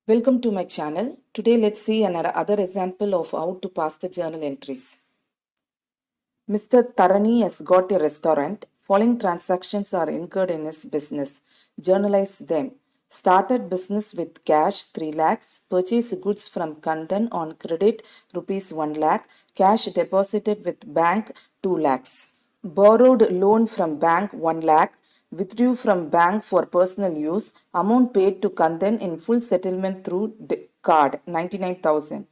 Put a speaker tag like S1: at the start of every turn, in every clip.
S1: Welcome to my channel. Today let's see another example of how to pass the journal entries. Mr. Tarani has got a restaurant. Following transactions are incurred in his business. Journalize them. Started business with cash 3 lakhs. Purchased goods from Kandan on credit rupees 1 lakh. Cash deposited with bank 2 lakhs. Borrowed loan from bank 1 lakh. Withdrew from bank for personal use. Amount paid to Kandan in full settlement through card 99,000.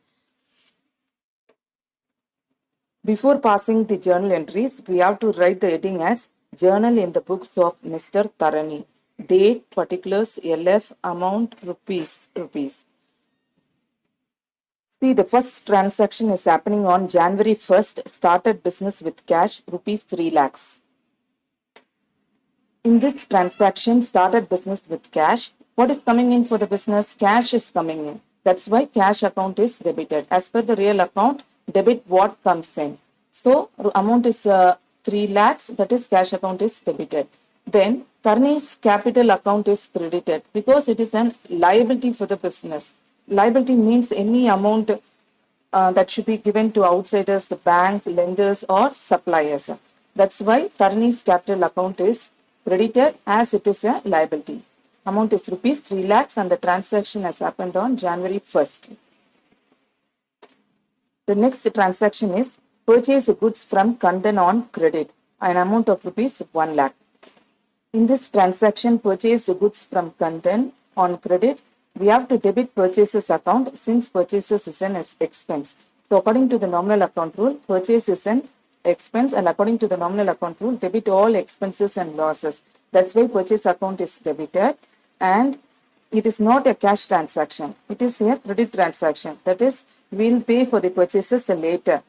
S1: Before passing the journal entries, we have to write the heading as Journal in the books of Mr. Tarani. Date, particulars, LF, amount, rupees. See, the first transaction is happening on January 1st, started business with cash, rupees 3 lakhs. In this transaction, started business with cash. What is coming in for the business? Cash is coming in. That's why cash account is debited. As per the real account, debit what comes in. So, amount is 3 lakhs, that is cash account is debited. Then, Tarni's capital account is credited because it is an liability for the business. Liability means any amount that should be given to outsiders, the bank, lenders, or suppliers. That's why Tarni's capital account is credited as it is a liability. Amount is rupees 3 lakhs and the transaction has happened on January 1st. The next transaction is purchase goods from Kandan on credit, an amount of rupees 1 lakh. In this transaction, purchase goods from Kandan on credit, we have to debit purchases account since purchases is an expense. So according to the nominal account rule, purchase is an expense, and according to the nominal account rule, debit all expenses and losses. That's why purchase account is debited, and it is not a cash transaction. It is a credit transaction. That is, we will pay for the purchases later.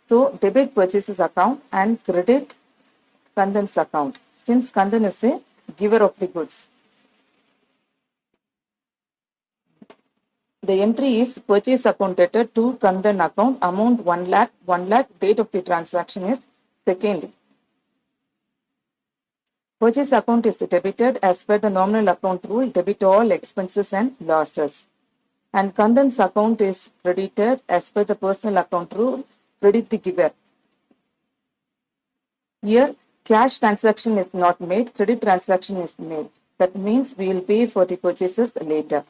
S1: So debit purchases account and credit Kandan's account, since Kandan is a giver of the goods. The entry is purchase account debtor to Kandan account, amount 1 lakh, date of the transaction is 2nd. Purchase account is debited as per the nominal account rule, debit all expenses and losses. And Kandan's account is credited as per the personal account rule, credit the giver. Here, cash transaction is not made, credit transaction is made. That means we will pay for the purchases later.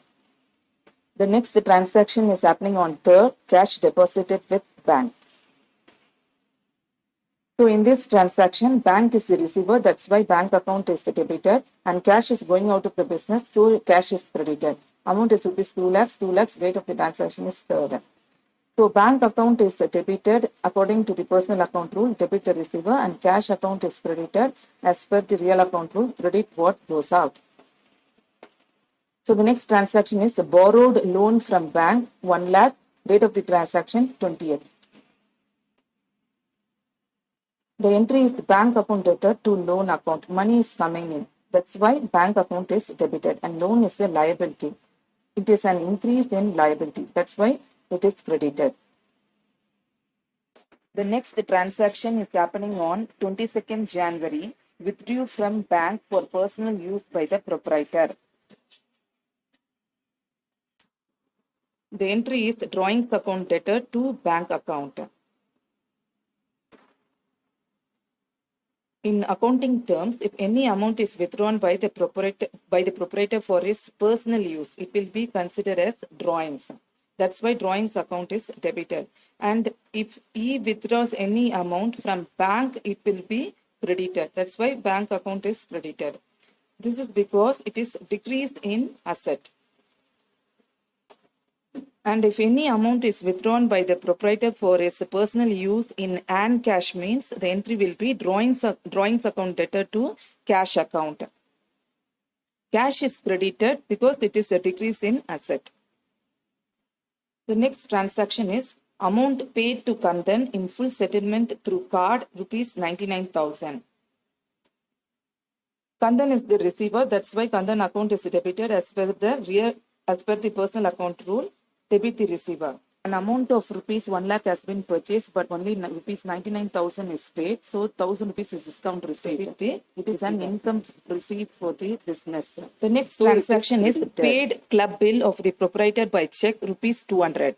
S1: The next transaction is happening on 3rd, cash deposited with bank. So in this transaction, bank is the receiver, that's why bank account is debited, and cash is going out of the business, so cash is credited. Amount is rupees 2 lakhs, date of the transaction is 3rd. So bank account is debited according to the personal account rule, debit the receiver, and cash account is credited as per the real account rule, credit what goes out. So the next transaction is a borrowed loan from bank, 1 lakh, date of the transaction 20th. The entry is the bank account debtor to loan account. Money is coming in. That's why bank account is debited and loan is a liability. It is an increase in liability. That's why it is credited. The next transaction is happening on 22nd January. Withdrew from bank for personal use by the proprietor. The entry is drawings account debtor to bank account. In accounting terms, if any amount is withdrawn by the proprietor for his personal use, it will be considered as drawings. That's why drawings account is debited. And if he withdraws any amount from bank, it will be credited. That's why bank account is credited. This is because it is decrease in asset. And if any amount is withdrawn by the proprietor for his personal use in an cash means, the entry will be drawings account debtor to cash account. Cash is credited because it is a decrease in asset. The next transaction is amount paid to Kandan in full settlement through card, rupees 99,000. Kandan is the receiver, that's why Kandan account is debited as per the personal account rule, debit the receiver. an amount of rupees 1 lakh has been purchased, but only rupees 99,000 is paid. So 1,000 rupees is discount received. It is an income received for the business. The next transaction is paid club bill of the proprietor by check rupees 200.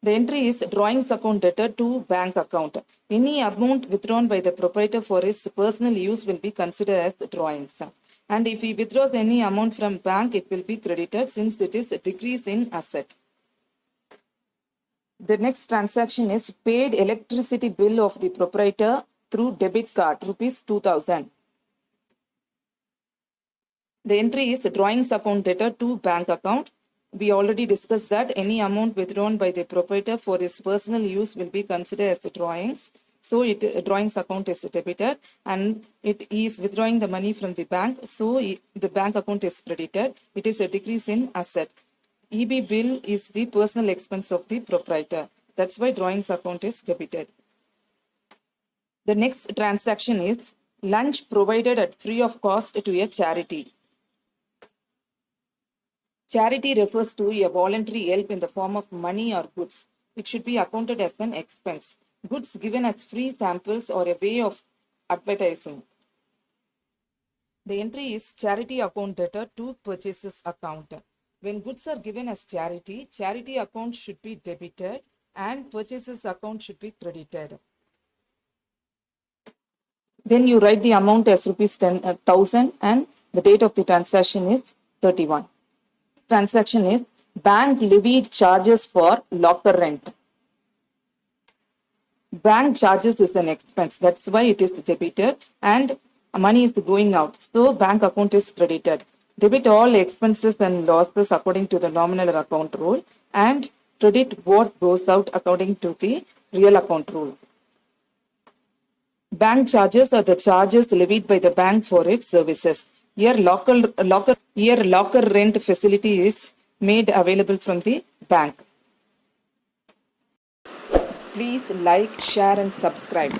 S1: The entry is drawings account debtor to bank account. Any amount withdrawn by the proprietor for his personal use will be considered as drawings. And if he withdraws any amount from bank, it will be credited since it is a decrease in asset. The next transaction is paid electricity bill of the proprietor through debit card, rupees 2,000. The entry is drawings account debtor to bank account. We already discussed that any amount withdrawn by the proprietor for his personal use will be considered as drawings. So drawings account is debited and it is withdrawing the money from the bank. So the bank account is credited. It is a decrease in asset. EB bill is the personal expense of the proprietor. That's why drawings account is debited. The next transaction is lunch provided at free of cost to a charity. Charity refers to a voluntary help in the form of money or goods. It should be accounted as an expense. Goods given as free samples or a way of advertising. The entry is charity account debtor to purchases account. When goods are given as charity, charity account should be debited and purchases account should be credited. Then you write the amount as rupees 10,000 and the date of the transaction is 31. Transaction is bank levied charges for locker rent. Bank charges is an expense. That's why it is debited and money is going out. So bank account is credited. Debit all expenses and losses according to the nominal account rule and credit what goes out according to the real account rule. Bank charges are the charges levied by the bank for its services. Here locker rent facility is made available from the bank. Please like, share and subscribe.